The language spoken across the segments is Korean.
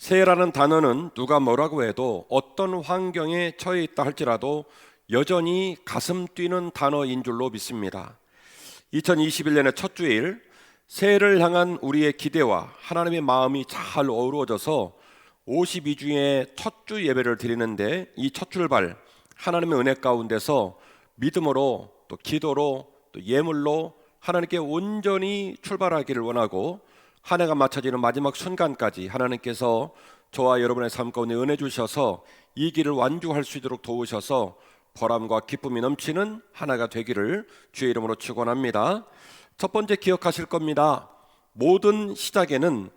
새해라는 단어는 누가 뭐라고 해도 어떤 환경에 처해 있다 할지라도 여전히 가슴 뛰는 단어인 줄로 믿습니다. 2021년의 첫 주일, 새해를 향한 우리의 기대와 하나님의 마음이 잘 어우러져서 52주의 첫 주 예배를 드리는데, 이 첫 출발 하나님의 은혜 가운데서 믿음으로 또 기도로 또 예물로 하나님께 온전히 출발하기를 원하고, 한 해가 마쳐지는 마지막 순간까지 하나님께서 저와 여러분의 삶 가운데 은혜 주셔서 이 길을 완주할 수 있도록 도우셔서 보람과 기쁨이 넘치는 한 해가 되기를 주의 이름으로 축원합니다. 첫 번째 기억하실 겁니다. 모든 시작에는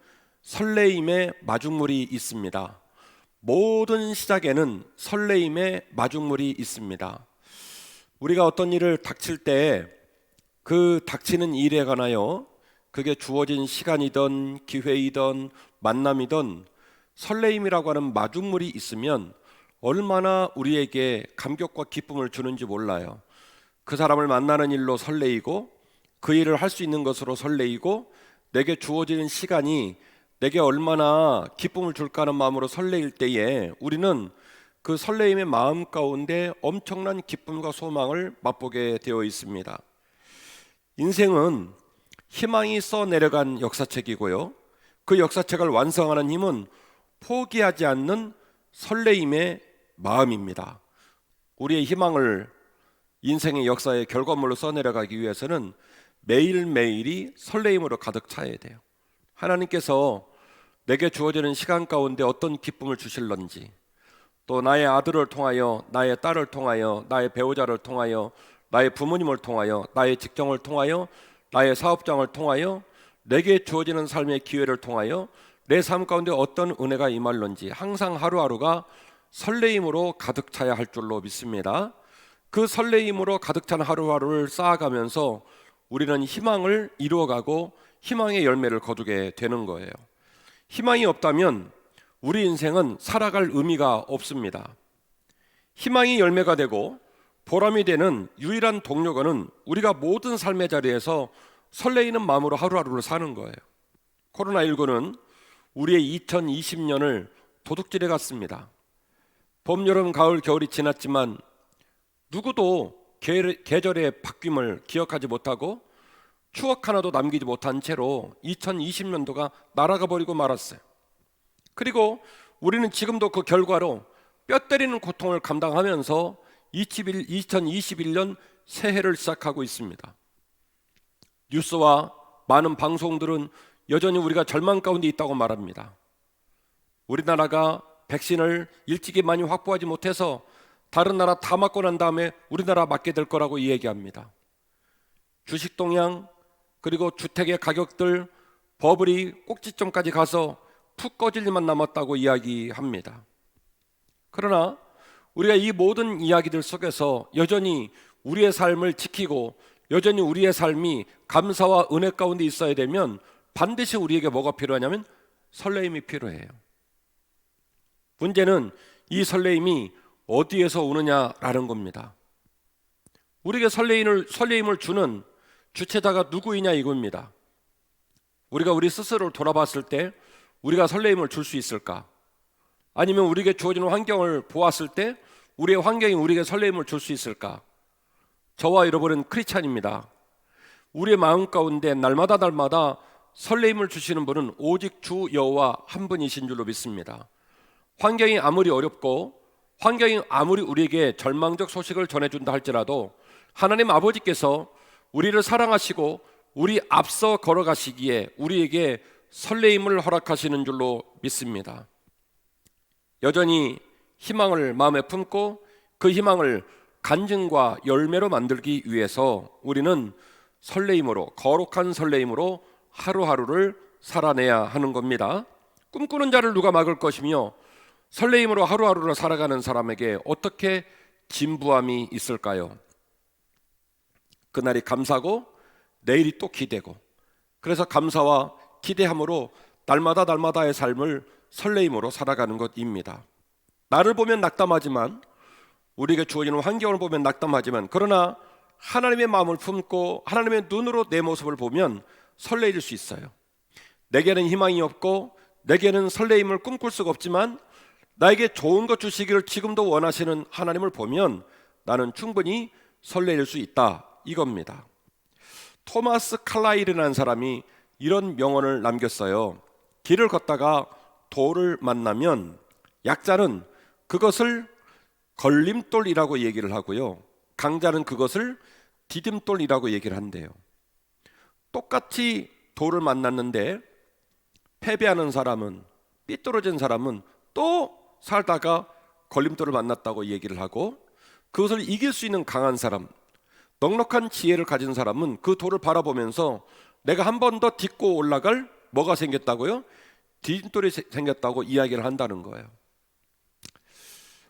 설레임의 마중물이 있습니다. 모든 시작에는 설레임의 마중물이 있습니다. 우리가 어떤 일을 닥칠 때 그 닥치는 일에 관하여, 그게 주어진 시간이든 기회이든 만남이든 설레임이라고 하는 마중물이 있으면 얼마나 우리에게 감격과 기쁨을 주는지 몰라요. 그 사람을 만나는 일로 설레이고, 그 일을 할 수 있는 것으로 설레이고, 내게 주어지는 시간이 내게 얼마나 기쁨을 줄까 하는 마음으로 설레일 때에 우리는 그 설레임의 마음 가운데 엄청난 기쁨과 소망을 맛보게 되어 있습니다. 인생은 희망이 써내려간 역사책이고요, 그 역사책을 완성하는 힘은 포기하지 않는 설레임의 마음입니다. 우리의 희망을 인생의 역사의 결과물로 써내려가기 위해서는 매일매일이 설레임으로 가득 차야 돼요. 하나님께서 내게 주어지는 시간 가운데 어떤 기쁨을 주실런지, 또 나의 아들을 통하여, 나의 딸을 통하여, 나의 배우자를 통하여, 나의 부모님을 통하여, 나의 직장을 통하여, 나의 사업장을 통하여, 내게 주어지는 삶의 기회를 통하여 내 삶 가운데 어떤 은혜가 임할런지 항상 하루하루가 설레임으로 가득 차야 할 줄로 믿습니다. 그 설레임으로 가득 찬 하루하루를 쌓아가면서 우리는 희망을 이루어가고 희망의 열매를 거두게 되는 거예요. 희망이 없다면 우리 인생은 살아갈 의미가 없습니다. 희망이 열매가 되고 보람이 되는 유일한 동력은 우리가 모든 삶의 자리에서 설레이는 마음으로 하루하루를 사는 거예요. 코로나19는 우리의 2020년을 도둑질해 갔습니다. 봄, 여름, 가을, 겨울이 지났지만 누구도 계절의 바뀜을 기억하지 못하고 추억 하나도 남기지 못한 채로 2020년도가 날아가 버리고 말았어요. 그리고 우리는 지금도 그 결과로 뼈 때리는 고통을 감당하면서 2021년 새해를 시작하고 있습니다. 뉴스와 많은 방송들은 여전히 우리가 절망 가운데 있다고 말합니다. 우리나라가 백신을 일찍이 많이 확보하지 못해서 다른 나라 다 맞고 난 다음에 우리나라 맞게 될 거라고 이야기합니다. 주식 동향, 그리고 주택의 가격들, 버블이 꼭지점까지 가서 푹 꺼질 일만 남았다고 이야기합니다. 그러나 우리가 이 모든 이야기들 속에서 여전히 우리의 삶을 지키고 여전히 우리의 삶이 감사와 은혜 가운데 있어야 되면 반드시 우리에게 뭐가 필요하냐면 설레임이 필요해요. 문제는 이 설레임이 어디에서 오느냐라는 겁니다. 우리에게 설레임을 주는 주체자가 누구이냐 이겁니다. 우리가 우리 스스로를 돌아봤을 때 우리가 설레임을 줄 수 있을까? 아니면 우리에게 주어지는 환경을 보았을 때 우리의 환경이 우리에게 설레임을 줄 수 있을까? 저와 여러분은 크리스찬입니다. 우리의 마음 가운데 날마다 설레임을 주시는 분은 오직 주 여호와 한 분이신 줄로 믿습니다. 환경이 아무리 어렵고 환경이 아무리 우리에게 절망적 소식을 전해준다 할지라도 하나님 아버지께서 우리를 사랑하시고 우리 앞서 걸어가시기에 우리에게 설레임을 허락하시는 줄로 믿습니다. 여전히 희망을 마음에 품고 그 희망을 간증과 열매로 만들기 위해서 우리는 설레임으로, 거룩한 설레임으로 하루하루를 살아내야 하는 겁니다. 꿈꾸는 자를 누가 막을 것이며 설레임으로 하루하루를 살아가는 사람에게 어떻게 진부함이 있을까요? 그날이 감사고 내일이 또 기대고, 그래서 감사와 기대함으로 날마다의 삶을 설레임으로 살아가는 것입니다. 나를 보면 낙담하지만, 우리에게 주어지는 환경을 보면 낙담하지만, 그러나 하나님의 마음을 품고 하나님의 눈으로 내 모습을 보면 설레일 수 있어요. 내게는 희망이 없고 내게는 설레임을 꿈꿀 수가 없지만 나에게 좋은 것 주시기를 지금도 원하시는 하나님을 보면 나는 충분히 설레일 수 있다, 이겁니다. 토마스 칼라일이라는 사람이 이런 명언을 남겼어요. 길을 걷다가 돌을 만나면 약자는 그것을 걸림돌이라고 얘기를 하고요, 강자는 그것을 디딤돌이라고 얘기를 한대요. 똑같이 돌을 만났는데 패배하는 사람은, 삐뚤어진 사람은 또 살다가 걸림돌을 만났다고 얘기를 하고, 그것을 이길 수 있는 강한 사람, 넉넉한 지혜를 가진 사람은 그 돌을 바라보면서 내가 한 번 더 딛고 올라갈 뭐가 생겼다고요? 디딤돌이 생겼다고 이야기를 한다는 거예요.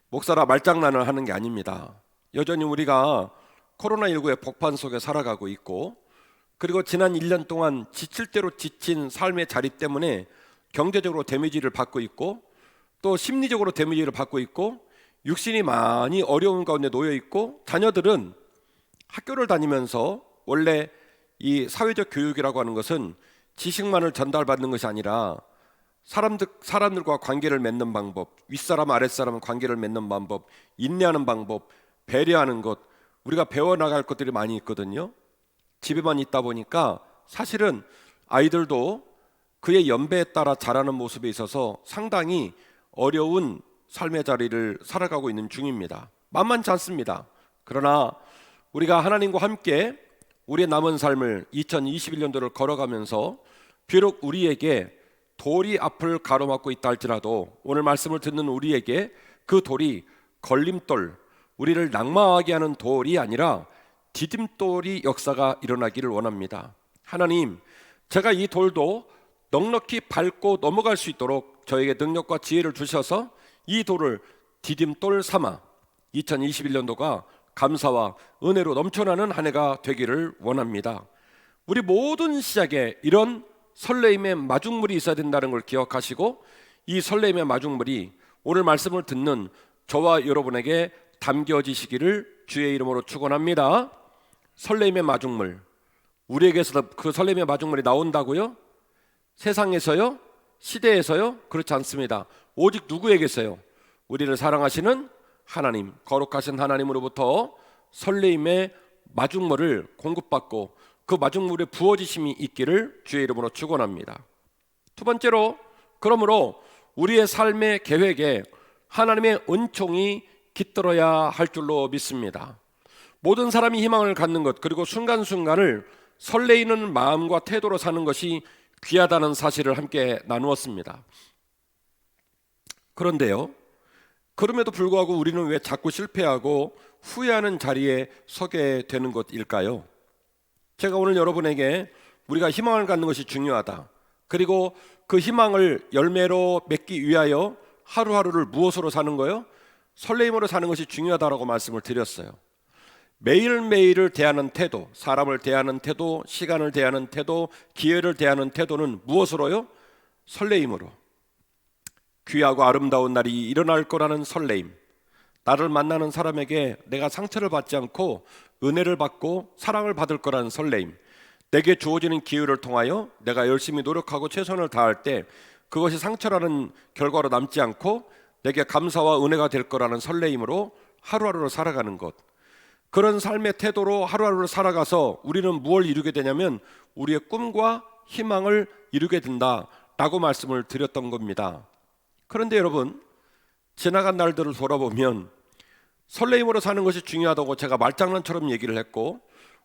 목사라 말장난을 하는 게 아닙니다. 여전히 우리가 코로나19의 복판 속에 살아가고 있고, 그리고 지난 1년 동안 지칠 대로 지친 삶의 자리 때문에 경제적으로 데미지를 받고 있고, 또 심리적으로 데미지를 받고 있고, 육신이 많이 어려운 가운데 놓여 있고, 자녀들은 학교를 다니면서 원래 이 사회적 교육이라고 하는 것은 지식만을 전달받는 것이 아니라 사람들과 관계를 맺는 방법, 윗사람 아랫사람 관계를 맺는 방법, 인내하는 방법, 배려하는 것, 우리가 배워나갈 것들이 많이 있거든요. 집에만 있다 보니까 사실은 아이들도 그의 연배에 따라 자라는 모습에 있어서 상당히 어려운 삶의 자리를 살아가고 있는 중입니다. 만만치 않습니다. 그러나 우리가 하나님과 함께 우리의 남은 삶을 2021년도를 걸어가면서 비록 우리에게 돌이 앞을 가로막고 있다 할지라도 오늘 말씀을 듣는 우리에게 그 돌이 걸림돌, 우리를 낙마하게 하는 돌이 아니라 디딤돌이 역사가 일어나기를 원합니다. 하나님, 제가 이 돌도 넉넉히 밟고 넘어갈 수 있도록 저에게 능력과 지혜를 주셔서 이 돌을 디딤돌 삼아 2021년도가 감사와 은혜로 넘쳐나는 한 해가 되기를 원합니다. 우리 모든 시작에 이런 설레임의 마중물이 있어야 된다는 걸 기억하시고, 이 설레임의 마중물이 오늘 말씀을 듣는 저와 여러분에게 담겨지시기를 주의 이름으로 축원합니다. 설레임의 마중물, 우리에게서 그 설레임의 마중물이 나온다고요? 세상에서요? 시대에서요? 그렇지 않습니다. 오직 누구에게서요? 우리를 사랑하시는 하나님, 거룩하신 하나님으로부터 설레임의 마중물을 공급받고 그 마중물에 부어지심이 있기를 주의 이름으로 축원합니다. 두 번째로, 그러므로 우리의 삶의 계획에 하나님의 은총이 깃들어야 할 줄로 믿습니다. 모든 사람이 희망을 갖는 것, 그리고 순간순간을 설레이는 마음과 태도로 사는 것이 귀하다는 사실을 함께 나누었습니다. 그런데요, 그럼에도 불구하고 우리는 왜 자꾸 실패하고 후회하는 자리에 서게 되는 것일까요? 제가 오늘 여러분에게 우리가 희망을 갖는 것이 중요하다, 그리고 그 희망을 열매로 맺기 위하여 하루하루를 무엇으로 사는 거요? 설레임으로 사는 것이 중요하다라고 말씀을 드렸어요. 매일매일을 대하는 태도, 사람을 대하는 태도, 시간을 대하는 태도, 기회를 대하는 태도는 무엇으로요? 설레임으로. 귀하고 아름다운 날이 일어날 거라는 설레임, 나를 만나는 사람에게 내가 상처를 받지 않고 은혜를 받고 사랑을 받을 거라는 설레임, 내게 주어지는 기회를 통하여 내가 열심히 노력하고 최선을 다할 때 그것이 상처라는 결과로 남지 않고 내게 감사와 은혜가 될 거라는 설레임으로 하루하루를 살아가는 것, 그런 삶의 태도로 하루하루를 살아가서 우리는 무엇을 이루게 되냐면 우리의 꿈과 희망을 이루게 된다라고 말씀을 드렸던 겁니다. 그런데 여러분, 지나간 날들을 돌아보면 설레임으로 사는 것이 중요하다고 제가 말장난처럼 얘기를 했고,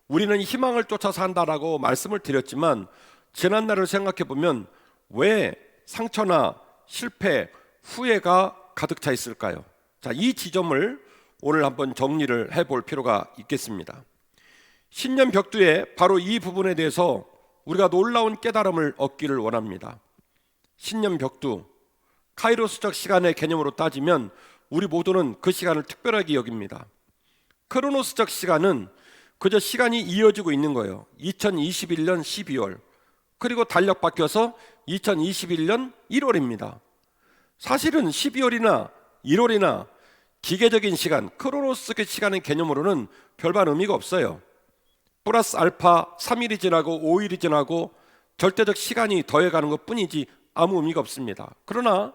우리는 희망을 쫓아 산다라고 말씀을 드렸지만, 지난 날을 생각해 보면 왜 상처나 실패, 후회가 가득 차 있을까요? 자, 이 지점을 오늘 한번 정리를 해볼 필요가 있겠습니다. 신년 벽두에 바로 이 부분에 대해서 우리가 놀라운 깨달음을 얻기를 원합니다. 신년 벽두, 카이로스적 시간의 개념으로 따지면 우리 모두는 그 시간을 특별하게 여깁니다. 크로노스적 시간은 그저 시간이 이어지고 있는 거예요. 2021년 12월, 그리고 달력 바뀌어서 2021년 1월입니다. 사실은 12월이나 1월이나 기계적인 시간, 크로노스적 시간의 개념으로는 별반 의미가 없어요. 플러스 알파 3일이 지나고 5일이 지나고 절대적 시간이 더해가는 것 뿐이지 아무 의미가 없습니다. 그러나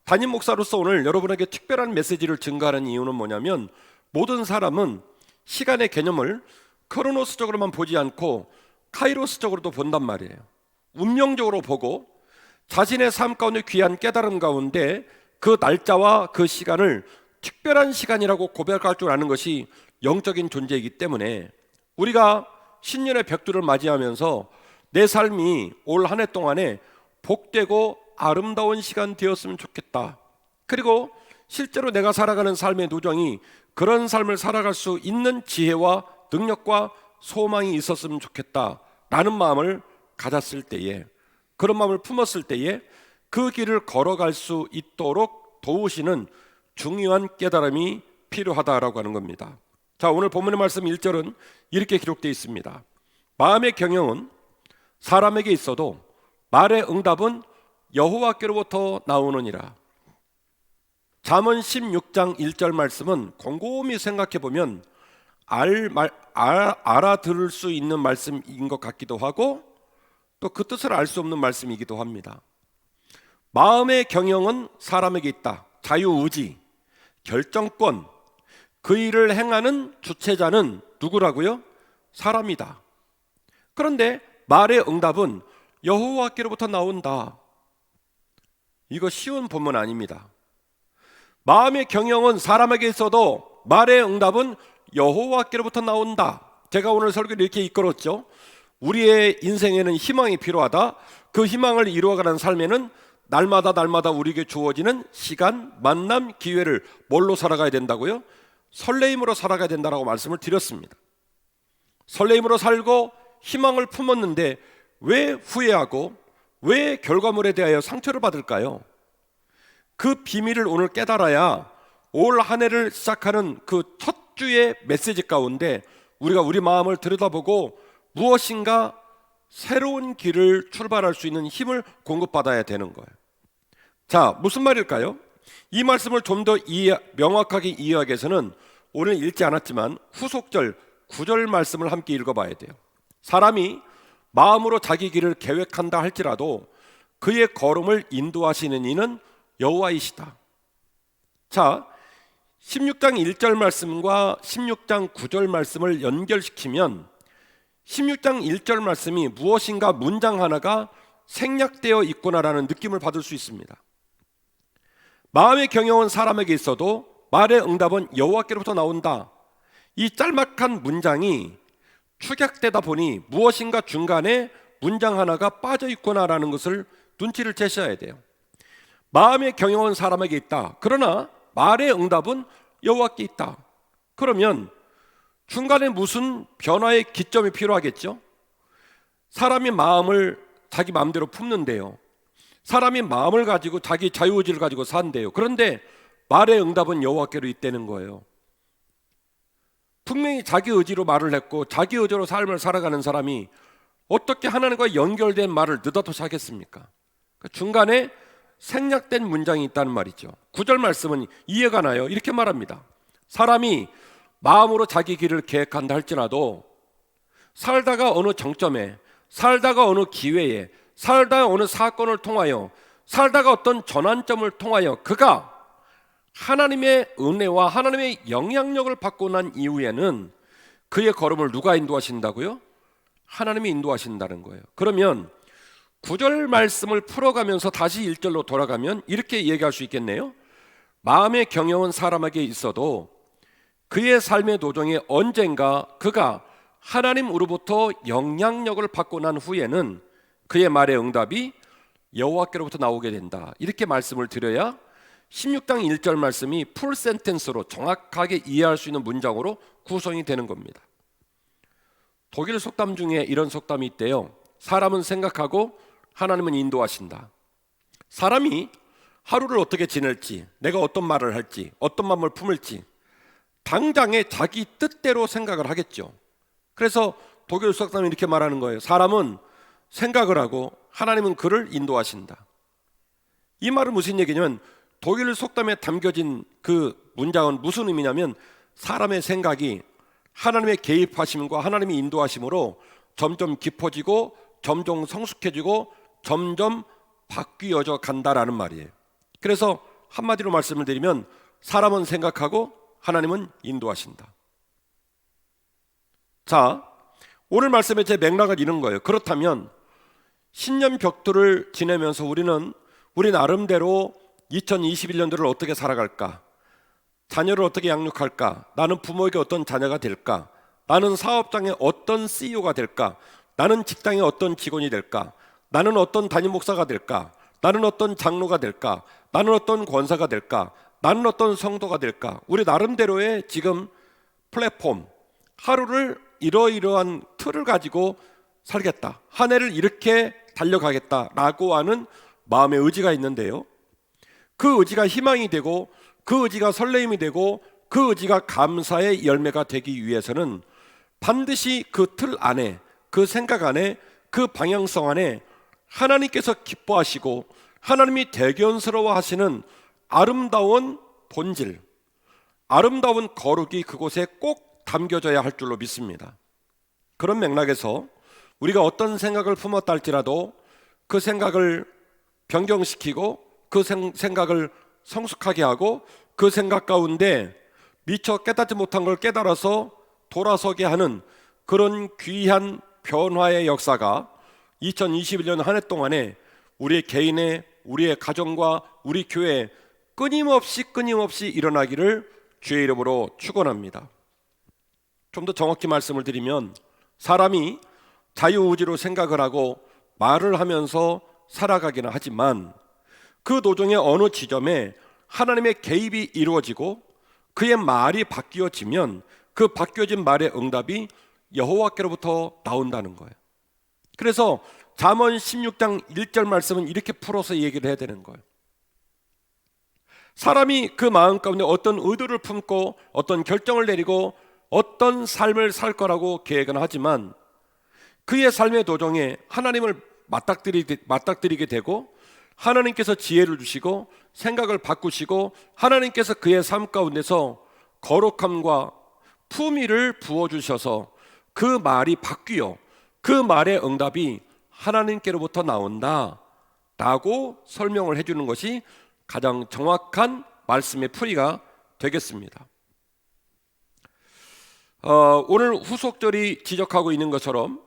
담임 목사로서 오늘 여러분에게 특별한 메시지를 증가하는 이유는 뭐냐면, 모든 사람은 시간의 개념을 크로노스적으로만 보지 않고 카이로스적으로도 본단 말이에요. 운명적으로 보고 자신의 삶 가운데 귀한 깨달음 가운데 그 날짜와 그 시간을 특별한 시간이라고 고백할 줄 아는 것이 영적인 존재이기 때문에, 우리가 신년의 벽두를 맞이하면서 내 삶이 올 한 해 동안에 복되고 아름다운 시간 되었으면 좋겠다, 그리고 실제로 내가 살아가는 삶의 누정이 그런 삶을 살아갈 수 있는 지혜와 능력과 소망이 있었으면 좋겠다 라는 마음을 가졌을 때에, 그런 마음을 품었을 때에 그 길을 걸어갈 수 있도록 도우시는 중요한 깨달음이 필요하다라고 하는 겁니다. 자, 오늘 본문의 말씀 1절은 이렇게 기록되어 있습니다. 마음의 경영은 사람에게 있어도 말의 응답은 여호와께로부터 나오느니라. 잠언 16장 1절 말씀은 곰곰이 생각해 보면 알아들을 수 있는 말씀인 것 같기도 하고, 또 그 뜻을 알 수 없는 말씀이기도 합니다. 마음의 경영은 사람에게 있다. 자유의지, 결정권, 그 일을 행하는 주체자는 누구라고요? 사람이다. 그런데 말의 응답은 여호와께로부터 나온다. 이거 쉬운 본문 아닙니다. 마음의 경영은 사람에게 있어도 말의 응답은 여호와께로부터 나온다. 제가 오늘 설교를 이렇게 이끌었죠. 우리의 인생에는 희망이 필요하다. 그 희망을 이루어가는 삶에는 날마다 우리에게 주어지는 시간, 만남, 기회를 뭘로 살아가야 된다고요? 설레임으로 살아가야 된다라고 말씀을 드렸습니다. 설레임으로 살고 희망을 품었는데 왜 후회하고 왜 결과물에 대하여 상처를 받을까요? 그 비밀을 오늘 깨달아야 올 한 해를 시작하는 그 첫 주의 메시지 가운데 우리가 우리 마음을 들여다보고 무엇인가 새로운 길을 출발할 수 있는 힘을 공급받아야 되는 거예요. 자, 무슨 말일까요? 이 말씀을 좀 더 명확하게 이해하기 위해서는 오늘 읽지 않았지만 후속절 9절 말씀을 함께 읽어봐야 돼요. 사람이 마음으로 자기 길을 계획한다 할지라도 그의 걸음을 인도하시는 이는 여호와이시다. 자, 16장 1절 말씀과 16장 9절 말씀을 연결시키면 16장 1절 말씀이 무엇인가 문장 하나가 생략되어 있구나라는 느낌을 받을 수 있습니다. 마음의 경영은 사람에게 있어도 말의 응답은 여호와께로부터 나온다. 이 짤막한 문장이 축약되다 보니 무엇인가 중간에 문장 하나가 빠져 있구나라는 것을 눈치를 채셔야 돼요. 마음의 경영은 사람에게 있다. 그러나 말의 응답은 여호와께 있다. 그러면 중간에 무슨 변화의 기점이 필요하겠죠? 사람이 마음을 자기 마음대로 품는데요. 사람이 마음을 가지고 자기 자유의지를 가지고 산대요. 그런데 말의 응답은 여호와께로 있다는 거예요. 분명히 자기 의지로 말을 했고 자기 의지로 삶을 살아가는 사람이 어떻게 하나님과 연결된 말을 느닷없이 하겠습니까? 중간에 생략된 문장이 있다는 말이죠. 9절 말씀은 이해가 나요. 이렇게 말합니다. 사람이 마음으로 자기 길을 계획한다 할지라도 살다가 어느 정점에, 살다가 어느 기회에, 살다가 어느 사건을 통하여, 살다가 어떤 전환점을 통하여 그가 하나님의 은혜와 하나님의 영향력을 받고 난 이후에는 그의 걸음을 누가 인도하신다고요? 하나님이 인도하신다는 거예요. 그러면 9절 말씀을 풀어가면서 다시 1절로 돌아가면 이렇게 얘기할 수 있겠네요. 마음의 경영은 사람에게 있어도 그의 삶의 도정에 언젠가 그가 하나님으로부터 영향력을 받고 난 후에는 그의 말의 응답이 여호와께로부터 나오게 된다. 이렇게 말씀을 드려야 16장 1절 말씀이 풀 센텐스로 정확하게 이해할 수 있는 문장으로 구성이 되는 겁니다. 독일 속담 중에 이런 속담이 있대요. 사람은 생각하고 하나님은 인도하신다. 사람이 하루를 어떻게 지낼지, 내가 어떤 말을 할지, 어떤 마음을 품을지 당장에 자기 뜻대로 생각을 하겠죠. 그래서 독일 속담이 이렇게 말하는 거예요. 사람은 생각을 하고 하나님은 그를 인도하신다. 이 말은 무슨 얘기냐면 독일 속담에 담겨진 그 문장은 무슨 의미냐면 사람의 생각이 하나님의 개입하심과 하나님의 인도하심으로 점점 깊어지고 점점 성숙해지고 점점 바뀌어져 간다라는 말이에요. 그래서 한마디로 말씀을 드리면 사람은 생각하고 하나님은 인도하신다. 자, 오늘 말씀의 제 맥락은 이런 거예요. 그렇다면 신년 벽두를 지내면서 우리 나름대로 2021년도를 어떻게 살아갈까? 자녀를 어떻게 양육할까? 나는 부모에게 어떤 자녀가 될까? 나는 사업장의 어떤 CEO가 될까? 나는 직장의 어떤 직원이 될까? 나는 어떤 담임 목사가 될까? 나는 어떤 장로가 될까? 나는 어떤 권사가 될까? 나는 어떤 성도가 될까? 우리 나름대로의 지금 플랫폼, 하루를 이러이러한 틀을 가지고 살겠다, 한 해를 이렇게 달려가겠다라고 하는 마음의 의지가 있는데요, 그 의지가 희망이 되고 그 의지가 설레임이 되고 그 의지가 감사의 열매가 되기 위해서는 반드시 그 틀 안에, 그 생각 안에, 그 방향성 안에 하나님께서 기뻐하시고 하나님이 대견스러워 하시는 아름다운 본질, 아름다운 거룩이 그곳에 꼭 담겨져야 할 줄로 믿습니다. 그런 맥락에서 우리가 어떤 생각을 품었다 할지라도 그 생각을 변경시키고 그 생각을 성숙하게 하고 그 생각 가운데 미처 깨닫지 못한 걸 깨달아서 돌아서게 하는 그런 귀한 변화의 역사가 2021년 한 해 동안에 우리의 개인의, 우리의 가정과 우리 교회에 끊임없이 일어나기를 주의 이름으로 축원합니다. 좀 더 정확히 말씀을 드리면 사람이 자유의지로 생각을 하고 말을 하면서 살아가기는 하지만 그 도중에 어느 지점에 하나님의 개입이 이루어지고 그의 말이 바뀌어지면 그 바뀌어진 말의 응답이 여호와께로부터 나온다는 거예요. 그래서 잠언 16장 1절 말씀은 이렇게 풀어서 얘기를 해야 되는 거예요. 사람이 그 마음 가운데 어떤 의도를 품고 어떤 결정을 내리고 어떤 삶을 살 거라고 계획은 하지만 그의 삶의 도중에 하나님을 맞닥뜨리게 되고 하나님께서 지혜를 주시고 생각을 바꾸시고 하나님께서 그의 삶 가운데서 거룩함과 품위를 부어주셔서 그 말이 바뀌어 그 말의 응답이 하나님께로부터 나온다 라고 설명을 해주는 것이 가장 정확한 말씀의 풀이가 되겠습니다. 오늘 후속절이 지적하고 있는 것처럼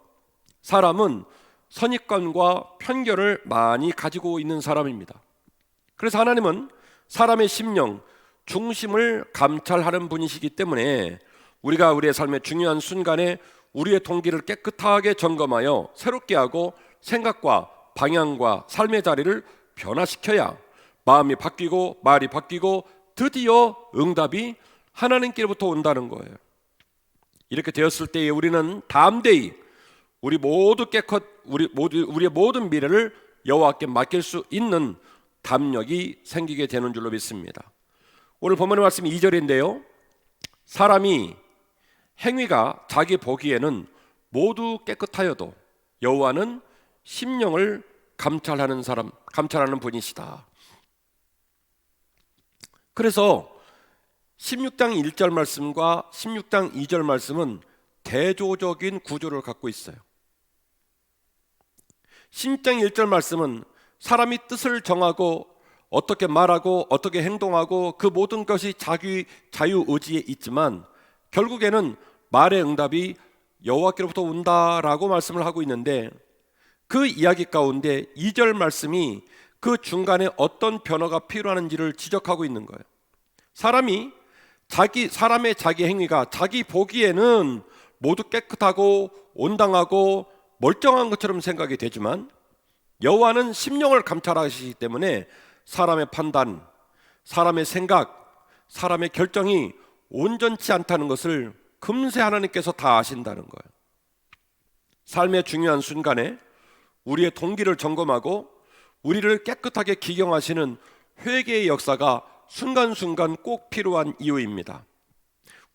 사람은 선입관과 편견을 많이 가지고 있는 사람입니다. 그래서 하나님은 사람의 심령, 중심을 감찰하는 분이시기 때문에 우리가 우리의 삶의 중요한 순간에 우리의 동기를 깨끗하게 점검하여 새롭게 하고 생각과 방향과 삶의 자리를 변화시켜야 마음이 바뀌고 말이 바뀌고 드디어 응답이 하나님께로부터 온다는 거예요. 이렇게 되었을 때에 우리는 담대히 우리의 모든 미래를 여호와께 맡길 수 있는 담력이 생기게 되는 줄로 믿습니다. 오늘 본문의 말씀 2절인데요, 사람이 행위가 자기 보기에는 모두 깨끗하여도 여호와는 심령을 감찰하는 분이시다. 그래서 16장 1절 말씀과 16장 2절 말씀은 대조적인 구조를 갖고 있어요. 16장 1절 말씀은 사람이 뜻을 정하고 어떻게 말하고 어떻게 행동하고 그 모든 것이 자기 자유의지에 있지만 결국에는 말의 응답이 여호와께로부터 온다라고 말씀을 하고 있는데, 그 이야기 가운데 2절 말씀이 그 중간에 어떤 변화가 필요한지를 지적하고 있는 거예요. 사람의 자기 행위가 자기 보기에는 모두 깨끗하고 온당하고 멀쩡한 것처럼 생각이 되지만 여호와는 심령을 감찰하시기 때문에 사람의 판단, 사람의 생각, 사람의 결정이 온전치 않다는 것을 금세 하나님께서 다 아신다는 거예요. 삶의 중요한 순간에 우리의 동기를 점검하고 우리를 깨끗하게 기경하시는 회개의 역사가 순간순간 꼭 필요한 이유입니다.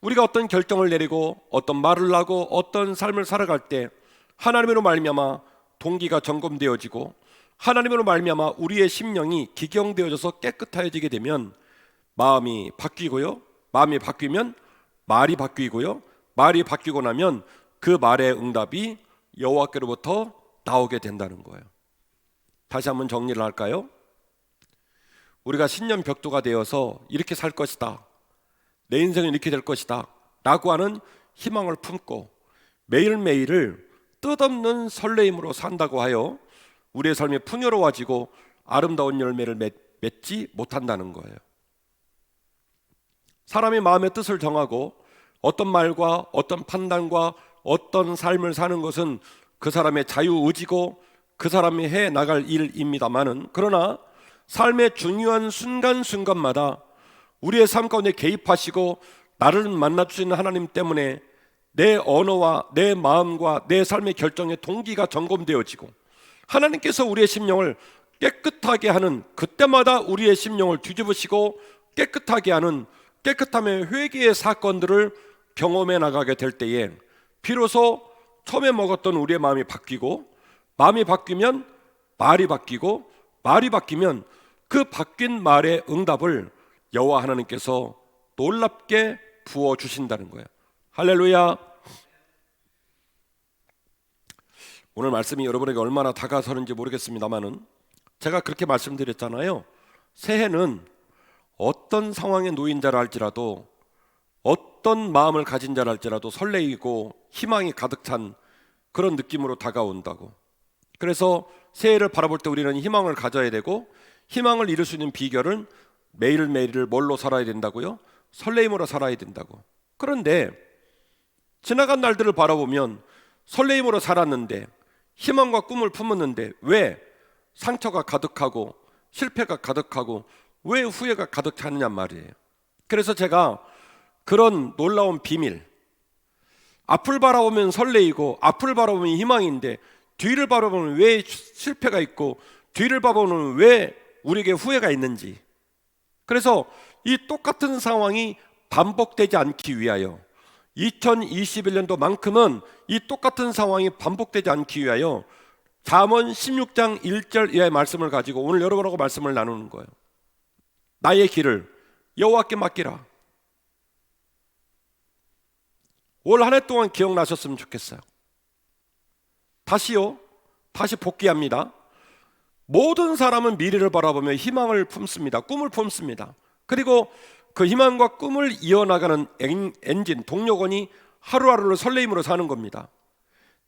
우리가 어떤 결정을 내리고 어떤 말을 하고 어떤 삶을 살아갈 때 하나님으로 말미암아 동기가 점검되어지고 하나님으로 말미암아 우리의 심령이 기경되어져서 깨끗해지게 되면 마음이 바뀌고요, 마음이 바뀌면 말이 바뀌고요, 말이 바뀌고 나면 그 말의 응답이 여호와께로부터 나오게 된다는 거예요. 다시 한번 정리를 할까요? 우리가 신년 벽두가 되어서 이렇게 살 것이다, 내 인생은 이렇게 될 것이다 라고 하는 희망을 품고 매일매일을 뜻없는 설레임으로 산다고 하여 우리의 삶이 풍요로워지고 아름다운 열매를 맺지 못한다는 거예요. 사람이 마음의 뜻을 정하고 어떤 말과 어떤 판단과 어떤 삶을 사는 것은 그 사람의 자유의지고 그 사람이 해 나갈 일입니다마는, 그러나 삶의 중요한 순간순간마다 우리의 삶 가운데 개입하시고 나를 만나주시는 하나님 때문에 내 언어와 내 마음과 내 삶의 결정의 동기가 점검되어지고 하나님께서 우리의 심령을 깨끗하게 하는, 그때마다 우리의 심령을 뒤집으시고 깨끗하게 하는 깨끗함의 회개의 사건들을 경험해 나가게 될 때에 비로소 처음에 먹었던 우리의 마음이 바뀌고, 마음이 바뀌면 말이 바뀌고, 말이 바뀌면 그 바뀐 말의 응답을 여호와 하나님께서 놀랍게 부어주신다는 거예요. 할렐루야. 오늘 말씀이 여러분에게 얼마나 다가서는지 모르겠습니다만은 제가 그렇게 말씀드렸잖아요. 새해는 어떤 상황에 놓인 자라 할지라도, 어떤 마음을 가진 자라 할지라도 설레이고 희망이 가득 찬 그런 느낌으로 다가온다고. 그래서 새해를 바라볼 때 우리는 희망을 가져야 되고, 희망을 이룰 수 있는 비결은 매일매일을 뭘로 살아야 된다고요? 설레임으로 살아야 된다고. 그런데 지나간 날들을 바라보면 설레임으로 살았는데, 희망과 꿈을 품었는데 왜 상처가 가득하고 실패가 가득하고 왜 후회가 가득 차느냐 말이에요. 그래서 제가 그런 놀라운 비밀, 앞을 바라보면 설레이고 앞을 바라보면 희망인데 뒤를 바라보면 왜 실패가 있고 뒤를 바라보면 왜 우리에게 후회가 있는지, 그래서 이 똑같은 상황이 반복되지 않기 위하여 2021년도만큼은 이 똑같은 상황이 반복되지 않기 위하여 잠언 16장 1절 이하의 말씀을 가지고 오늘 여러분하고 말씀을 나누는 거예요. 나의 길을 여호와께 맡기라. 올 한 해 동안 기억나셨으면 좋겠어요. 다시 복귀합니다. 모든 사람은 미래를 바라보며 희망을 품습니다. 꿈을 품습니다. 그리고 그 희망과 꿈을 이어나가는 엔진, 동력원이 하루하루를 설레임으로 사는 겁니다.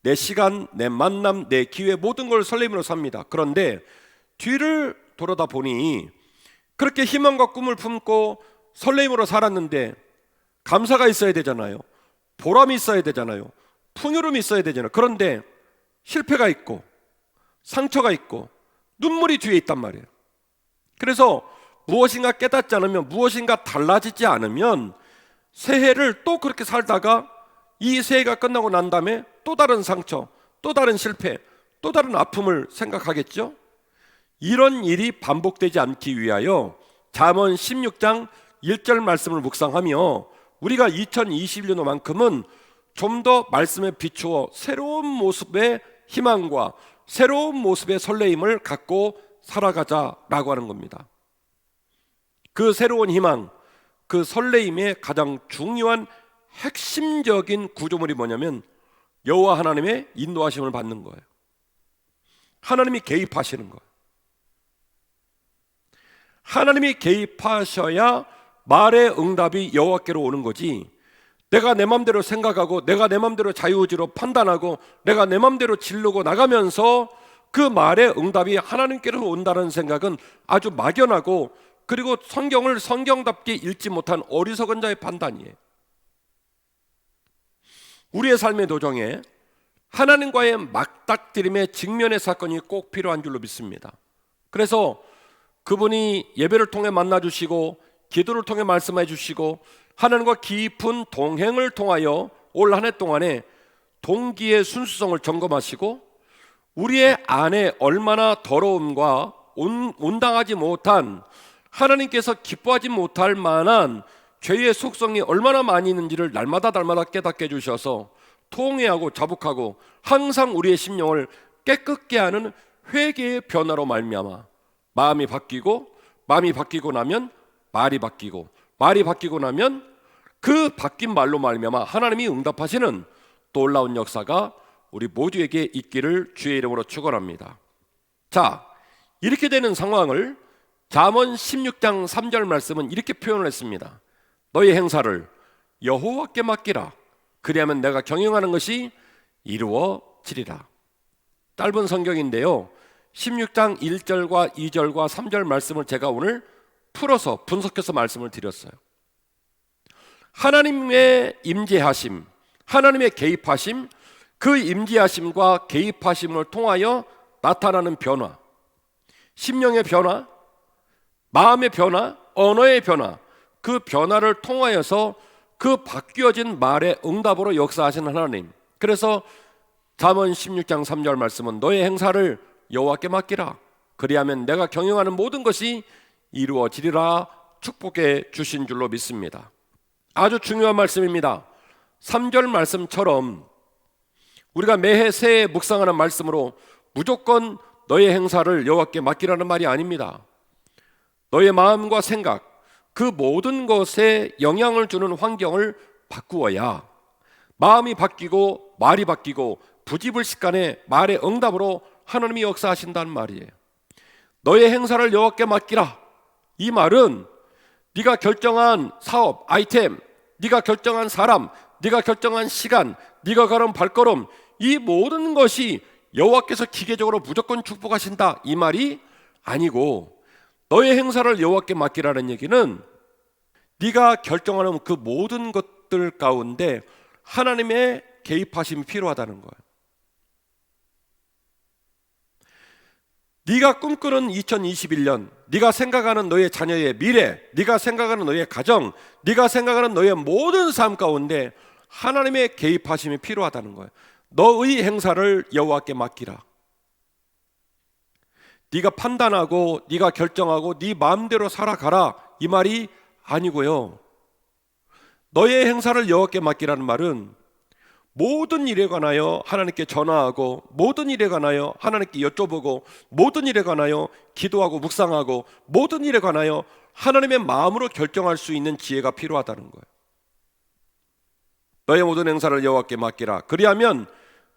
내 시간, 내 만남, 내 기회, 모든 걸 설레임으로 삽니다. 그런데 뒤를 돌아다 보니 그렇게 희망과 꿈을 품고 설레임으로 살았는데 감사가 있어야 되잖아요. 보람이 있어야 되잖아요. 풍요로움이 있어야 되잖아요. 그런데 실패가 있고 상처가 있고 눈물이 뒤에 있단 말이에요. 그래서 무엇인가 깨닫지 않으면, 무엇인가 달라지지 않으면 새해를 또 그렇게 살다가 이 새해가 끝나고 난 다음에 또 다른 상처, 또 다른 실패, 또 다른 아픔을 생각하겠죠. 이런 일이 반복되지 않기 위하여 잠언 16장 1절 말씀을 묵상하며 우리가 2021년도만큼은 좀 더 말씀에 비추어 새로운 모습의 희망과 새로운 모습의 설레임을 갖고 살아가자라고 하는 겁니다. 그 새로운 희망, 그 설레임의 가장 중요한 핵심적인 구조물이 뭐냐면 여호와 하나님의 인도하심을 받는 거예요. 하나님이 개입하시는 거예요. 하나님이 개입하셔야 말의 응답이 여호와께로 오는 거지, 내가 내 맘대로 생각하고 내가 내 맘대로 자유의지로 판단하고 내가 내 맘대로 지르고 나가면서 그 말의 응답이 하나님께로 온다는 생각은 아주 막연하고, 그리고 성경을 성경답게 읽지 못한 어리석은 자의 판단이에요. 우리의 삶의 도정에 하나님과의 맞닥뜨림의 직면의 사건이 꼭 필요한 줄로 믿습니다. 그래서 그분이 예배를 통해 만나주시고 기도를 통해 말씀해 주시고 하나님과 깊은 동행을 통하여 올 한 해 동안에 동기의 순수성을 점검하시고 우리의 안에 얼마나 더러움과 온당하지 못한, 하나님께서 기뻐하지 못할 만한 죄의 속성이 얼마나 많이 있는지를 날마다 깨닫게 해주셔서 통회하고 자복하고 항상 우리의 심령을 깨끗게 하는 회개의 변화로 말미암아 마음이 바뀌고, 마음이 바뀌고 나면 말이 바뀌고, 말이 바뀌고 나면 그 바뀐 말로 말미암아 하나님이 응답하시는 놀라운 역사가 우리 모두에게 있기를 주의 이름으로 축원합니다. 자, 이렇게 되는 상황을 잠언 16장 3절 말씀은 이렇게 표현을 했습니다. 너의 행사를 여호와께 맡기라. 그리하면 내가 경영하는 것이 이루어지리라. 짧은 성경인데요, 16장 1절과 2절과 3절 말씀을 제가 오늘 풀어서 분석해서 말씀을 드렸어요. 하나님의 임재하심, 하나님의 개입하심, 그 임재하심과 개입하심을 통하여 나타나는 변화, 심령의 변화, 마음의 변화, 언어의 변화, 그 변화를 통하여서 그 바뀌어진 말의 응답으로 역사하시는 하나님. 그래서 잠언 16장 3절 말씀은 너의 행사를 여호와께 맡기라. 그리하면 내가 경영하는 모든 것이 이루어지리라 축복해 주신 줄로 믿습니다. 아주 중요한 말씀입니다. 3절 말씀처럼 우리가 매해 새해 묵상하는 말씀으로 무조건 너의 행사를 여호와께 맡기라는 말이 아닙니다. 너의 마음과 생각, 그 모든 것에 영향을 주는 환경을 바꾸어야 마음이 바뀌고 말이 바뀌고 부지불식간에 말의 응답으로 하나님이 역사하신다는 말이에요. 너의 행사를 여호와께 맡기라. 이 말은 네가 결정한 사업, 아이템, 네가 결정한 사람, 네가 결정한 시간, 네가 걸은 발걸음, 이 모든 것이 여호와께서 기계적으로 무조건 축복하신다, 이 말이 아니고, 너의 행사를 여호와께 맡기라는 얘기는 네가 결정하는 그 모든 것들 가운데 하나님의 개입하심이 필요하다는 거예요. 네가 꿈꾸는 2021년, 네가 생각하는 너의 자녀의 미래, 네가 생각하는 너의 가정, 네가 생각하는 너의 모든 삶 가운데 하나님의 개입하심이 필요하다는 거예요. 너의 행사를 여호와께 맡기라. 네가 판단하고 네가 결정하고 네 마음대로 살아가라, 이 말이 아니고요. 너의 행사를 여호와께 맡기라는 말은 모든 일에 관하여 하나님께 전화하고, 모든 일에 관하여 하나님께 여쭤보고, 모든 일에 관하여 기도하고 묵상하고, 모든 일에 관하여 하나님의 마음으로 결정할 수 있는 지혜가 필요하다는 거예요. 너의 모든 행사를 여호와께 맡기라. 그리하면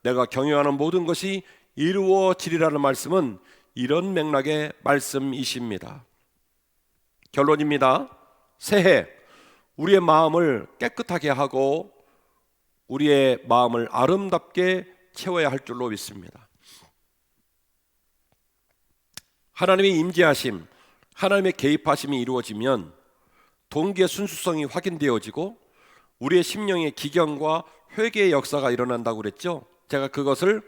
내가 경영하는 모든 것이 이루어지리라는 말씀은 이런 맥락의 말씀이십니다. 결론입니다. 새해 우리의 마음을 깨끗하게 하고 우리의 마음을 아름답게 채워야 할 줄로 믿습니다. 하나님의 임재하심, 하나님의 개입하심이 이루어지면 동기의 순수성이 확인되어지고 우리의 심령의 기경과 회개의 역사가 일어난다고 그랬죠. 제가 그것을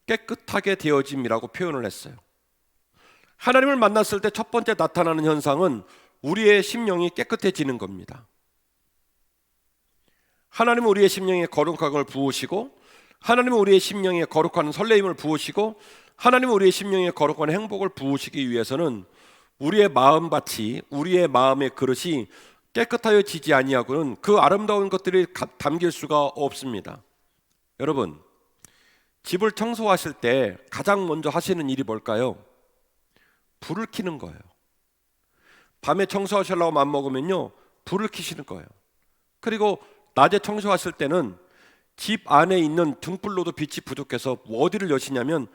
깨끗하게 되어짐이라고 표현을 했어요. 하나님을 만났을 때 첫 번째 나타나는 현상은 우리의 심령이 깨끗해지는 겁니다. 하나님은 우리의 심령에 거룩함을 부으시고, 하나님은 우리의 심령에 거룩한 설레임을 부으시고, 하나님은 우리의 심령에 거룩한 행복을 부으시기 위해서는 우리의 마음밭이, 우리의 마음의 그릇이 깨끗하여지지 아니하고는 그 아름다운 것들이 담길 수가 없습니다. 여러분, 집을 청소하실 때 가장 먼저 하시는 일이 뭘까요? 불을 켜는 거예요. 밤에 청소하시려고 맘먹으면요, 불을 켜시는 거예요. 그리고 낮에 청소하실 때는 집 안에 있는 등불로도 빛이 부족해서 어디를 여시냐면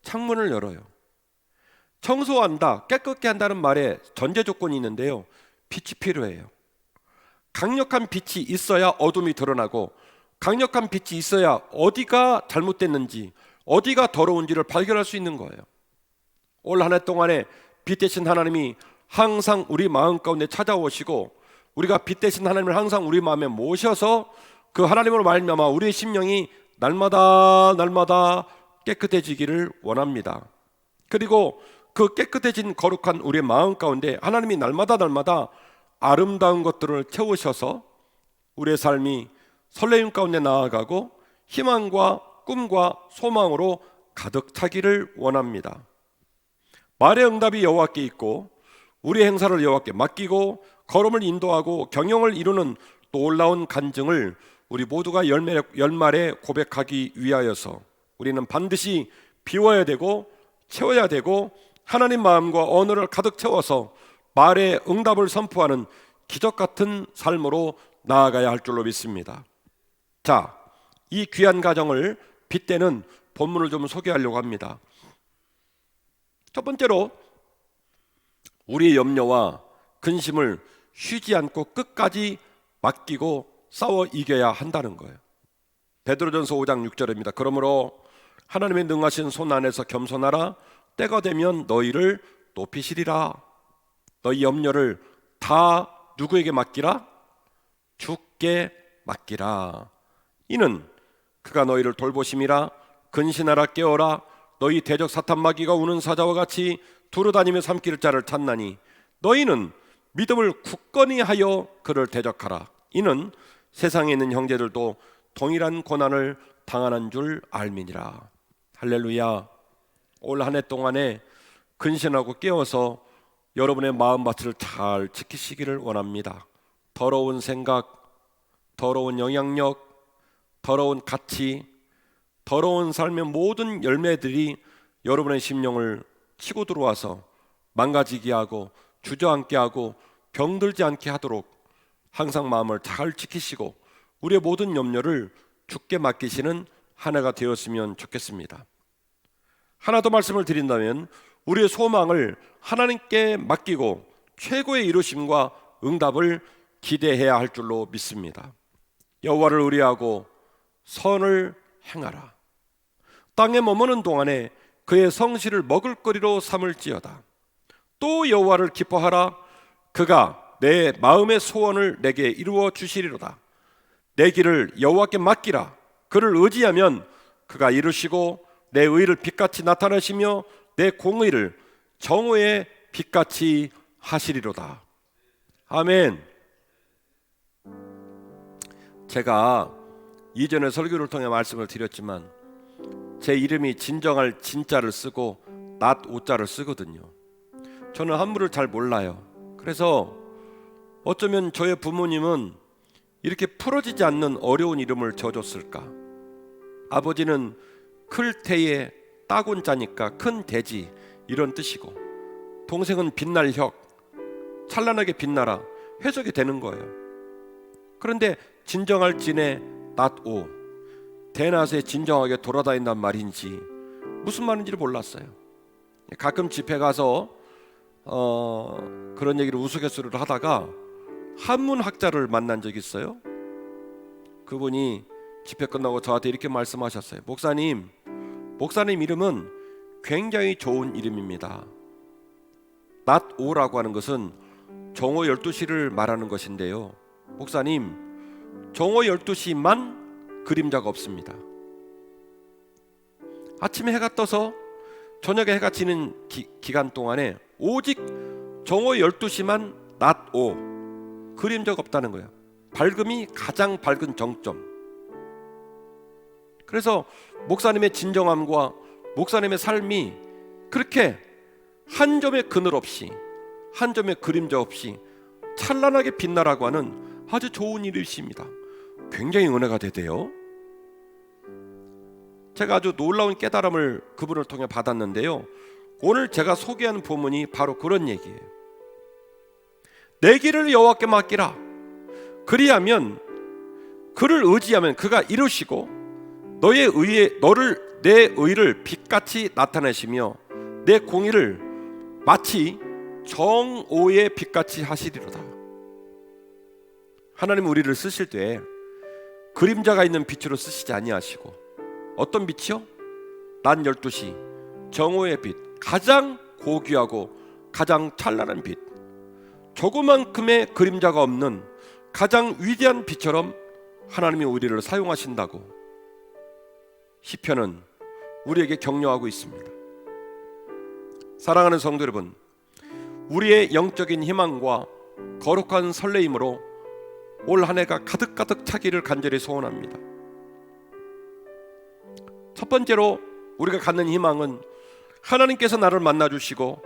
창문을 열어요. 청소한다, 깨끗게 한다는 말에 전제 조건이 있는데요, 빛이 필요해요. 강력한 빛이 있어야 어둠이 드러나고, 강력한 빛이 있어야 어디가 잘못됐는지, 어디가 더러운지를 발견할 수 있는 거예요. 올 한 해 동안에 빛 대신 하나님이 항상 우리 마음 가운데 찾아오시고, 우리가 빛 대신 하나님을 항상 우리 마음에 모셔서 그 하나님으로 말미암아 우리의 심령이 날마다 깨끗해지기를 원합니다. 그리고 그 깨끗해진 거룩한 우리의 마음 가운데 하나님이 날마다 아름다운 것들을 채우셔서 우리의 삶이 설레임 가운데 나아가고 희망과 꿈과 소망으로 가득 차기를 원합니다. 말의 응답이 여호와께 있고 우리의 행사를 여호와께 맡기고 걸음을 인도하고 경영을 이루는 놀라운 간증을 우리 모두가 열말에 고백하기 위하여서 우리는 반드시 비워야 되고 채워야 되고 하나님 마음과 언어를 가득 채워서 말의 응답을 선포하는 기적 같은 삶으로 나아가야 할 줄로 믿습니다. 자, 이 귀한 가정을 빗대는 본문을 좀 소개하려고 합니다. 첫 번째로 우리의 염려와 근심을 쉬지 않고 끝까지 맡기고 싸워 이겨야 한다는 거예요. 베드로전서 5장 6절입니다. 그러므로 하나님의 능하신 손 안에서 겸손하라. 때가 되면 너희를 높이시리라. 너희 염려를 다 누구에게 맡기라? 주께 맡기라. 이는 그가 너희를 돌보심이라. 근신하라 깨어라. 너희 대적 사탄 마귀가 우는 사자와 같이 두루다니며 삼킬 자를 찾나니 너희는 믿음을 굳건히 하여 그를 대적하라. 이는 세상에 있는 형제들도 동일한 고난을 당하는 줄 알미니라. 할렐루야. 올 한 해 동안에 근신하고 깨어서 여러분의 마음밭을 잘 지키시기를 원합니다. 더러운 생각, 더러운 영향력, 더러운 가치, 더러운 삶의 모든 열매들이 여러분의 심령을 치고 들어와서 망가지게 하고 주저앉게 하고 병들지 않게 하도록 항상 마음을 잘 지키시고 우리의 모든 염려를 주께 맡기시는 한 해가 되었으면 좋겠습니다. 하나 더 말씀을 드린다면 우리의 소망을 하나님께 맡기고 최고의 이루심과 응답을 기대해야 할 줄로 믿습니다. 여호와를 의뢰하고 선을 행하라. 땅에 머무는 동안에 그의 성실을 먹을거리로 삼을지어다. 또 여호와를 기뻐하라. 그가 내 마음의 소원을 내게 이루어 주시리로다. 내 길을 여호와께 맡기라. 그를 의지하면 그가 이루시고 내 의를 빛같이 나타내시며 내 공의를 정오의 빛같이 하시리로다. 아멘. 제가 이전에 설교를 통해 말씀을 드렸지만 제 이름이 진정할 진자를 쓰고 낫 오자를 쓰거든요. 저는 한문을 잘 몰라요. 그래서 어쩌면 저의 부모님은 이렇게 풀어지지 않는 어려운 이름을 지어줬을까. 아버지는 클테의 따군자니까 큰 돼지 이런 뜻이고, 동생은 빛날 혁, 찬란하게 빛나라 해석이 되는 거예요. 그런데 진정할 진의 낫오, 대낮에 진정하게 돌아다닌단 말인지 무슨 말인지를 몰랐어요. 가끔 집회 가서 그런 얘기를 우스갯소리를 하다가 한문학자를 만난 적이 있어요. 그분이 집회 끝나고 저한테 이렇게 말씀하셨어요. 목사님 이름은 굉장히 좋은 이름입니다. 낫오라고 하는 것은 정오 12시를 말하는 것인데요, 목사님, 정오 12시만 그림자가 없습니다. 아침에 해가 떠서 저녁에 해가 지는 기간 동안에 오직 정오 12시만 낫오, 그림자가 없다는 거예요. 밝음이 가장 밝은 정점. 그래서 목사님의 진정함과 목사님의 삶이 그렇게 한 점의 그늘 없이, 한 점의 그림자 없이 찬란하게 빛나라고 하는 아주 좋은 일이십니다. 굉장히 은혜가 되대요. 제가 아주 놀라운 깨달음을 그분을 통해 받았는데요, 오늘 제가 소개하는 본문이 바로 그런 얘기예요. 내 길을 여호와께 맡기라. 그리하면, 그를 의지하면 그가 이루시고 내 의를 빛같이 나타내시며 내 공의를 마치 정오의 빛같이 하시리로다. 하나님 우리를 쓰실 때 그림자가 있는 빛으로 쓰시지 아니하시고 어떤 빛이요? 낮 12시 정오의 빛, 가장 고귀하고 가장 찬란한 빛, 조그만큼의 그림자가 없는 가장 위대한 빛처럼 하나님이 우리를 사용하신다고 시편은 우리에게 격려하고 있습니다. 사랑하는 성도 여러분, 우리의 영적인 희망과 거룩한 설레임으로 올 한 해가 가득가득 차기를 간절히 소원합니다. 첫 번째로 우리가 갖는 희망은 하나님께서 나를 만나주시고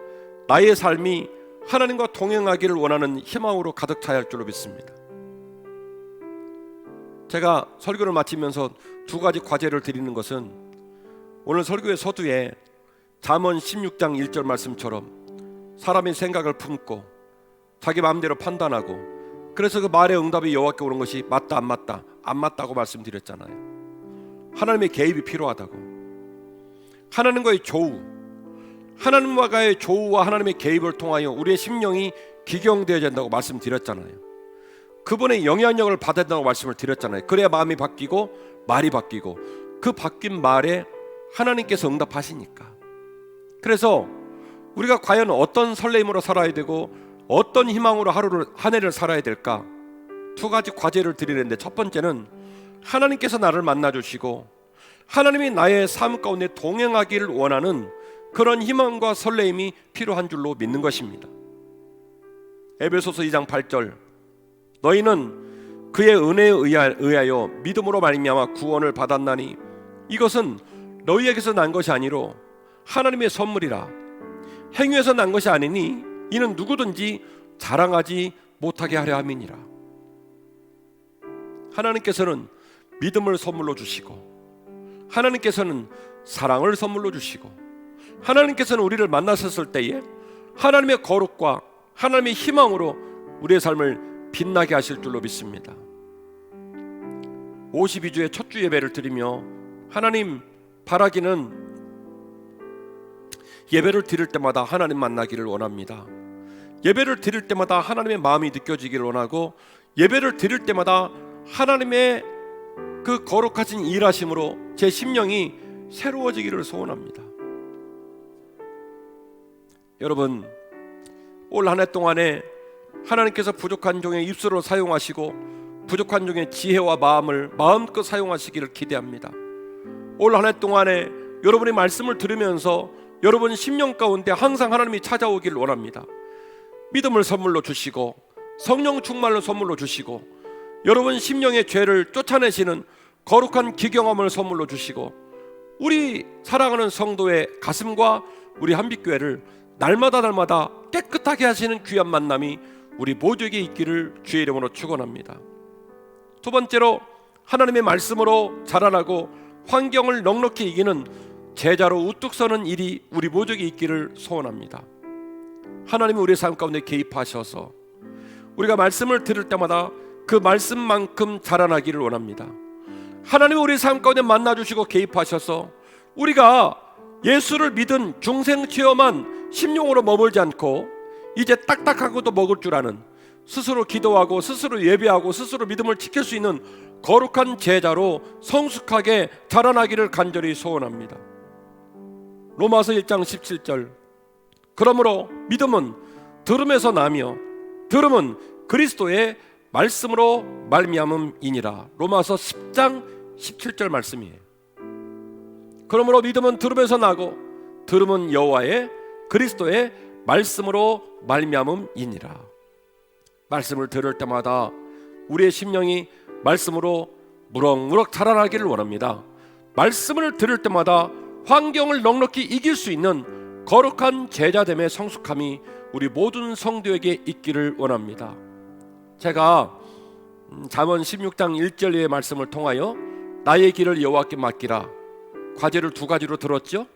나의 삶이 하나님과 동행하기를 원하는 희망으로 가득 차야 할 줄로 믿습니다. 제가 설교를 마치면서 두 가지 과제를 드리는 것은, 오늘 설교의 서두에 잠언 16장 1절 말씀처럼 사람의 생각을 품고 자기 마음대로 판단하고, 그래서 그 말의 응답이 여호와께 오는 것이 맞다 안 맞다, 안 맞다고 말씀드렸잖아요. 하나님의 개입이 필요하다고, 하나님과의 조우, 하나님과의 조우와 하나님의 개입을 통하여 우리의 심령이 기경되어야 된다고 말씀드렸잖아요. 그분의 영향력을 받아야 된다고 말씀을 드렸잖아요. 그래야 마음이 바뀌고 말이 바뀌고, 그 바뀐 말에 하나님께서 응답하시니까. 그래서 우리가 과연 어떤 설레임으로 살아야 되고 어떤 희망으로 한 해를 살아야 될까? 두 가지 과제를 드리는데, 첫 번째는 하나님께서 나를 만나주시고 하나님이 나의 삶 가운데 동행하기를 원하는 그런 희망과 설레임이 필요한 줄로 믿는 것입니다. 에베소서 2장 8절, 너희는 그의 은혜에 의하여 믿음으로 말미암아 구원을 받았나니 이것은 너희에게서 난 것이 아니로 하나님의 선물이라. 행위에서 난 것이 아니니 이는 누구든지 자랑하지 못하게 하려 함이니라. 하나님께서는 믿음을 선물로 주시고, 하나님께서는 사랑을 선물로 주시고, 하나님께서는 우리를 만나셨을 때에 하나님의 거룩과 하나님의 희망으로 우리의 삶을 빛나게 하실 줄로 믿습니다. 52주의 첫 주 예배를 드리며 하나님 바라기는 예배를 드릴 때마다 하나님 만나기를 원합니다. 예배를 드릴 때마다 하나님의 마음이 느껴지기를 원하고, 예배를 드릴 때마다 하나님의 그 거룩하신 일하심으로 제 심령이 새로워지기를 소원합니다. 여러분, 올 한 해 동안에 하나님께서 부족한 종의 입술을 사용하시고 부족한 종의 지혜와 마음을 마음껏 사용하시기를 기대합니다. 올 한 해 동안에 여러분의 말씀을 들으면서 여러분 심령 가운데 항상 하나님이 찾아오기를 원합니다. 믿음을 선물로 주시고 성령 충만을 선물로 주시고, 여러분 심령의 죄를 쫓아내시는 거룩한 기경함을 선물로 주시고, 우리 사랑하는 성도의 가슴과 우리 한빛교회를 날마다 깨끗하게 하시는 귀한 만남이 우리 모두에게 있기를 주의 이름으로 축원합니다. 두 번째로, 하나님의 말씀으로 자라나고 환경을 넉넉히 이기는 제자로 우뚝 서는 일이 우리 모두에게 있기를 소원합니다. 하나님이 우리의 삶 가운데 개입하셔서 우리가 말씀을 들을 때마다 그 말씀만큼 자라나기를 원합니다. 하나님이 우리 삶 가운데 만나주시고 개입하셔서 우리가 예수를 믿은 중생 체험한 심령으로 머물지 않고 이제 딱딱하고도 먹을 줄 아는, 스스로 기도하고 스스로 예배하고 스스로 믿음을 지킬 수 있는 거룩한 제자로 성숙하게 자라나기를 간절히 소원합니다. 로마서 1장 17절, 그러므로 믿음은 들음에서 나며 들음은 그리스도의 말씀으로 말미암음이니라. 로마서 10장 17절 말씀이에요. 그러므로 믿음은 들음에서 나고 들음은 여호와의 그리스도의 말씀으로 말미암음이니라. 말씀을 들을 때마다 우리의 심령이 말씀으로 무럭무럭 자라나기를 원합니다. 말씀을 들을 때마다 환경을 넉넉히 이길 수 있는 거룩한 제자됨의 성숙함이 우리 모든 성도에게 있기를 원합니다. 제가 잠언 16장 1절의 말씀을 통하여 나의 길을 여호와께 맡기라, 과제를 두 가지로 들었죠.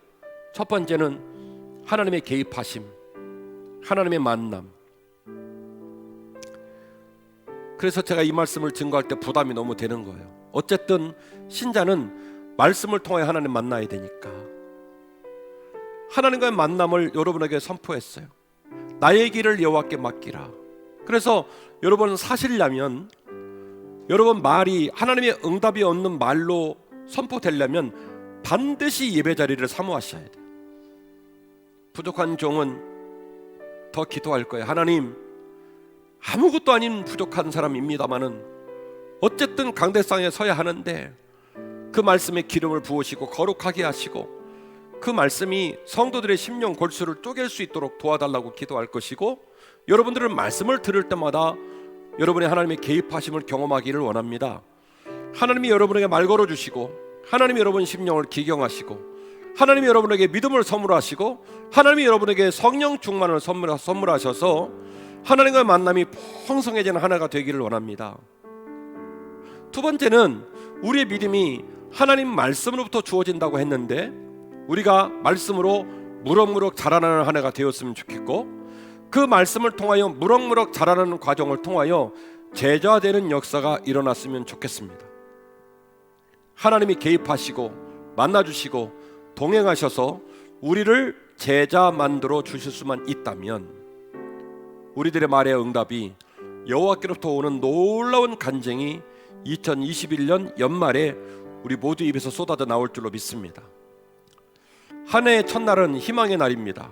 첫 번째는 하나님의 개입하심, 하나님의 만남. 그래서 제가 이 말씀을 증거할 때 부담이 너무 되는 거예요. 어쨌든 신자는 말씀을 통해 하나님 만나야 되니까 하나님과의 만남을 여러분에게 선포했어요. 나의 길을 여호와께 맡기라. 그래서 여러분 사시려면, 여러분 말이 하나님의 응답이 없는 말로 선포되려면 반드시 예배 자리를 사모하셔야 돼요. 부족한 종은 더 기도할 거예요. 하나님, 아무것도 아닌 부족한 사람입니다마는 어쨌든 강대상에 서야 하는데 그 말씀에 기름을 부으시고 거룩하게 하시고 그 말씀이 성도들의 심령 골수를 쪼갤 수 있도록 도와달라고 기도할 것이고, 여러분들은 말씀을 들을 때마다 여러분의 하나님의 개입하심을 경험하기를 원합니다. 하나님이 여러분에게 말 걸어주시고, 하나님이 여러분 심령을 기경하시고, 하나님이 여러분에게 믿음을 선물하시고, 하나님이 여러분에게 성령 충만을 선물하셔서 하나님과의 만남이 풍성해지는 하나가 되기를 원합니다. 두 번째는 우리의 믿음이 하나님 말씀으로부터 주어진다고 했는데 우리가 말씀으로 무럭무럭 자라나는 한 해가 되었으면 좋겠고, 그 말씀을 통하여 무럭무럭 자라나는 과정을 통하여 제자되는 역사가 일어났으면 좋겠습니다. 하나님이 개입하시고 만나주시고 동행하셔서 우리를 제자 만들어 주실 수만 있다면 우리들의 말의 응답이 여호와께로부터 오는 놀라운 간증이 2021년 연말에 우리 모두 입에서 쏟아져 나올 줄로 믿습니다. 한 해의 첫날은 희망의 날입니다.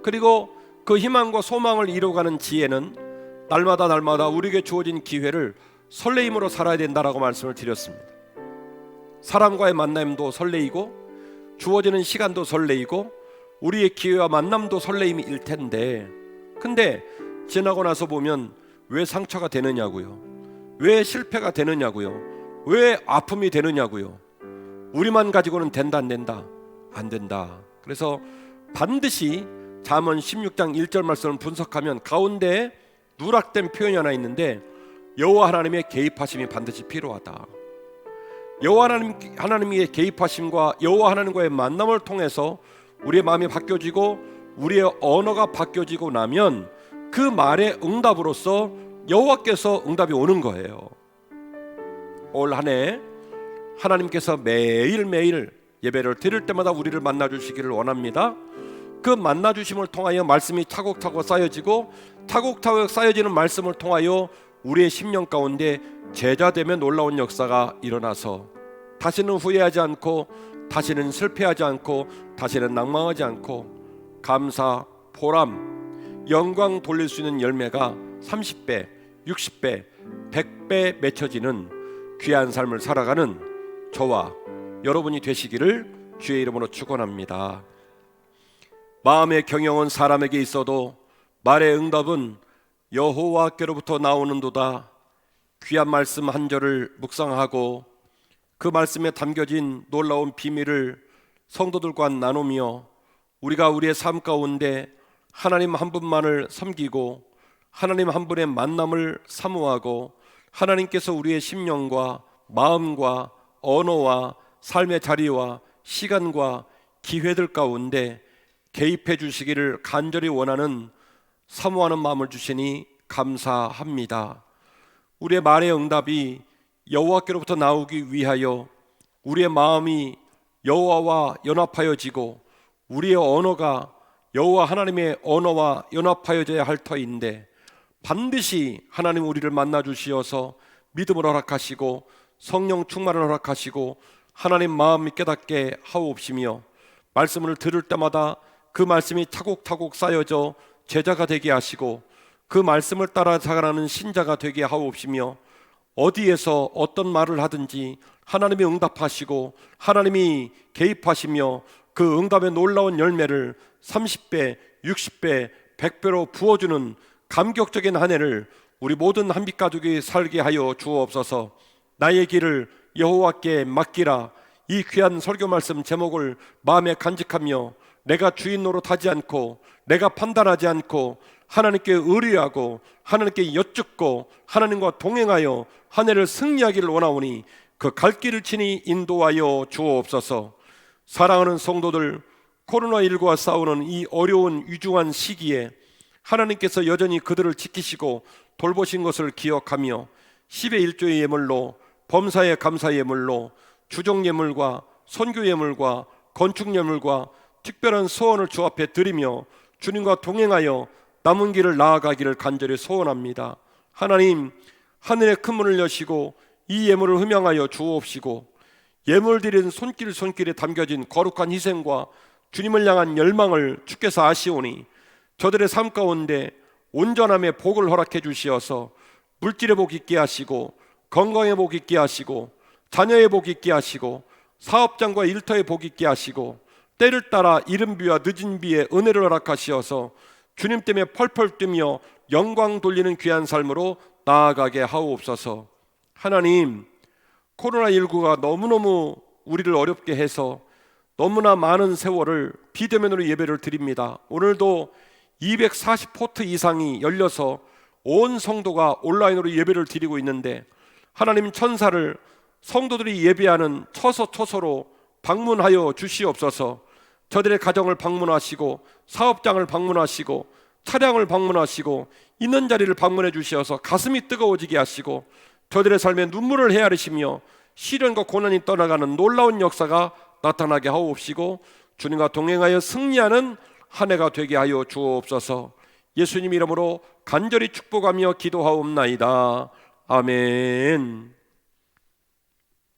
그리고 그 희망과 소망을 이루어가는 지혜는 날마다 우리에게 주어진 기회를 설레임으로 살아야 된다라고 말씀을 드렸습니다. 사람과의 만남도 설레이고 주어지는 시간도 설레이고 우리의 기회와 만남도 설레임일 텐데, 근데 지나고 나서 보면 왜 상처가 되느냐고요, 왜 실패가 되느냐고요, 왜 아픔이 되느냐고요. 우리만 가지고는 된다 안 된다? 안 된다. 그래서 반드시 잠언 16장 1절 말씀을 분석하면 가운데 누락된 표현이 하나 있는데, 여호와 하나님의 개입하심이 반드시 필요하다. 여호와 하나님의 개입하심과 여호와 하나님과의 만남을 통해서 우리의 마음이 바뀌어지고 우리의 언어가 바뀌어지고 나면 그 말의 응답으로서 여호와께서 응답이 오는 거예요. 올 한 해 하나님께서 매일매일 예배를 드릴 때마다 우리를 만나주시기를 원합니다. 그 만나주심을 통하여 말씀이 차곡차곡 쌓여지고 차곡차곡 쌓여지는 말씀을 통하여 우리의 심령 가운데 제자되면 놀라운 역사가 일어나서 다시는 후회하지 않고 다시는 실패하지 않고 다시는 낭망하지 않고 감사, 보람, 영광 돌릴 수 있는 열매가 30배, 60배, 100배 맺혀지는 귀한 삶을 살아가는 저와 여러분이 되시기를 주의 이름으로 축원합니다. 마음의 경영은 사람에게 있어도 말의 응답은 여호와께로부터 나오는도다. 귀한 말씀 한 절을 묵상하고 그 말씀에 담겨진 놀라운 비밀을 성도들과 나누며 우리가 우리의 삶 가운데 하나님 한 분만을 섬기고 하나님 한 분의 만남을 사모하고 하나님께서 우리의 심령과 마음과 언어와 삶의 자리와 시간과 기회들 가운데 개입해 주시기를 간절히 원하는 사모하는 마음을 주시니 감사합니다. 우리의 말의 응답이 여호와께로부터 나오기 위하여 우리의 마음이 여호와와 연합하여지고 우리의 언어가 여호와 하나님의 언어와 연합하여져야 할 터인데, 반드시 하나님 우리를 만나 주시어서 믿음을 허락하시고 성령 충만을 허락하시고 하나님 마음이 깨닫게 하옵시며 말씀을 들을 때마다 그 말씀이 차곡차곡 쌓여져 제자가 되게 하시고 그 말씀을 따라 자라나는 신자가 되게 하옵시며 어디에서 어떤 말을 하든지 하나님이 응답하시고 하나님이 개입하시며 그 응답의 놀라운 열매를 30배, 60배, 100배로 부어주는 감격적인 한 해를 우리 모든 한빛 가족이 살게 하여 주옵소서. 나의 길을 여호와께 맡기라. 이 귀한 설교 말씀 제목을 마음에 간직하며 내가 주인 노릇하지 않고 내가 판단하지 않고 하나님께 의뢰하고 하나님께 여쭙고 하나님과 동행하여 한 해를 승리하기를 원하오니 그 갈 길을 친히 인도하여 주옵소서. 사랑하는 성도들, 코로나19와 싸우는 이 어려운 위중한 시기에 하나님께서 여전히 그들을 지키시고 돌보신 것을 기억하며 10의 1조의 예물로 범사의 감사의 예물로 주종 예물과 선교 예물과 건축 예물과 특별한 소원을 주 앞에 드리며 주님과 동행하여 남은 길을 나아가기를 간절히 소원합니다. 하나님, 하늘의 큰 문을 여시고 이 예물을 흠양하여 주옵시고 예물 드린 손길에 담겨진 거룩한 희생과 주님을 향한 열망을 주께서 아시오니 저들의 삶 가운데 온전함의 복을 허락해 주시어서 물질의 복 있게 하시고 건강의 복 있게 하시고 자녀의 복 있게 하시고 사업장과 일터의 복 있게 하시고 때를 따라 이른 비와 늦은 비에 은혜를 허락하시어서 주님 때문에 펄펄 뛰며 영광 돌리는 귀한 삶으로 나아가게 하옵소서. 하나님, 코로나19가 너무너무 우리를 어렵게 해서 너무나 많은 세월을 비대면으로 예배를 드립니다. 오늘도 240포트 이상이 열려서 온 성도가 온라인으로 예배를 드리고 있는데 하나님 천사를 성도들이 예배하는 처소처소로 방문하여 주시옵소서. 저들의 가정을 방문하시고 사업장을 방문하시고 차량을 방문하시고 있는 자리를 방문해 주시어서 가슴이 뜨거워지게 하시고 저들의 삶에 눈물을 헤아리시며 시련과 고난이 떠나가는 놀라운 역사가 나타나게 하옵시고 주님과 동행하여 승리하는 한 해가 되게 하여 주옵소서. 예수님 이름으로 간절히 축복하며 기도하옵나이다. 아멘.